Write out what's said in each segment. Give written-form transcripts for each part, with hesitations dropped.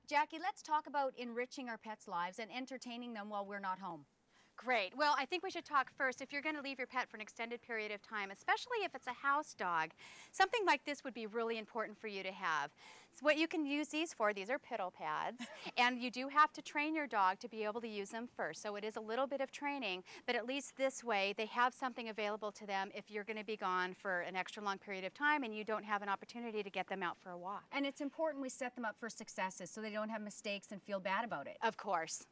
Jackie, let's talk about enriching our pets' lives and entertaining them while we're not home. Great. Well, I think we should talk first. If you're going to leave your pet for an extended period of time, especially if it's a house dog, something like this would be really important for you to have. So what you can use these for, these are piddle pads, and you do have to train your dog to be able to use them first. So it is a little bit of training, but at least this way they have something available to them if you're going to be gone for an extra long period of time and you don't have an opportunity to get them out for a walk. And it's important we set them up for successes so they don't have mistakes and feel bad about it. Of course.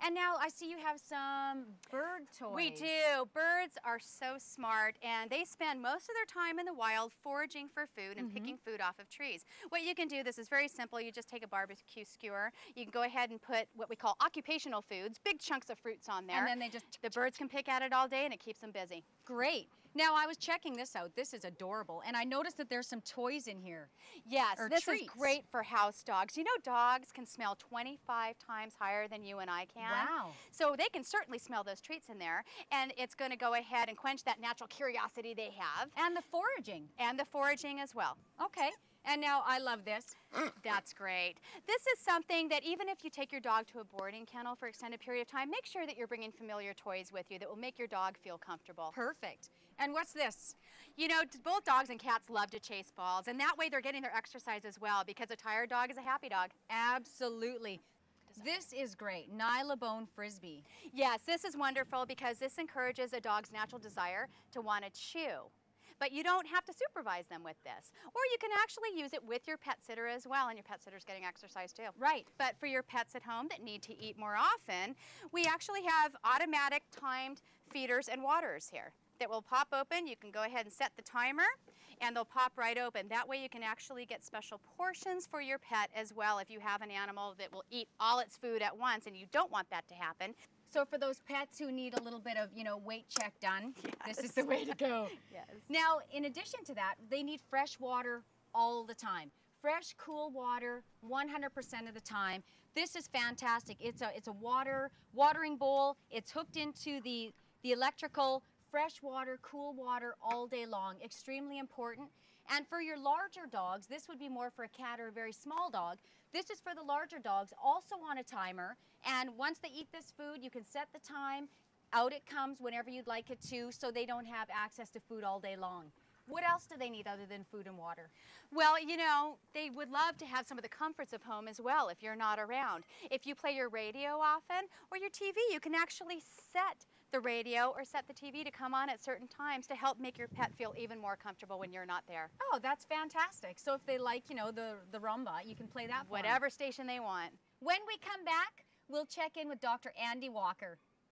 And now I see you have some bird toys. We do. Birds are so smart, and they spend most of their time in the wild foraging for food and picking food off of trees. What you can do, this is very simple. You just take a barbecue skewer. You can go ahead and put what we call occupational foods, big chunks of fruits on there. And then the birds can pick at it all day, and it keeps them busy. Great. Now I was checking this out. This is adorable, and I noticed that there's some toys in here. Yes, this treats. is great for house dogs. You know, dogs can smell 25 times higher than you and I can. Wow. So they can certainly smell those treats in there, and it's going to go ahead and quench that natural curiosity they have. And the foraging. And the foraging as well. Okay. And now I love this. That's great. This is something that even if you take your dog to a boarding kennel for an extended period of time, make sure that you're bringing familiar toys with you that will make your dog feel comfortable. Perfect. And what's this? You know, both dogs and cats love to chase balls, and that way they're getting their exercise as well, because a tired dog is a happy dog. Absolutely. This is great. Nylabone Frisbee. Yes, this is wonderful because this encourages a dog's natural desire to want to chew. But you don't have to supervise them with this. Or you can actually use it with your pet sitter as well, and your pet sitter's getting exercise too. Right. But for your pets at home that need to eat more often, we actually have automatic timed feeders and waterers here that will pop open. You can go ahead and set the timer, and they'll pop right open. That way you can actually get special portions for your pet as well if you have an animal that will eat all its food at once, and you don't want that to happen. So for those pets who need a little bit of, weight check done, Yes. this is the way to go. Yes. Now, in addition to that, they need fresh water all the time. Fresh, cool water 100% of the time. This is fantastic. It's a watering bowl. It's hooked into the electrical. Fresh water, cool water all day long, extremely important. And for your larger dogs, this would be more for a cat or a very small dog. This is for the larger dogs, also on a timer. And once they eat this food, you can set the time. Out it comes whenever you'd like it to, so they don't have access to food all day long. What else do they need other than food and water? Well, they would love to have some of the comforts of home as well if you're not around. If you play your radio often or your TV, you can actually set the radio or set the TV to come on at certain times to help make your pet feel even more comfortable when you're not there. Oh, that's fantastic. So if they like, the rumba, you can play that for Whatever station they want. When we come back, we'll check in with Dr. Andy Walker.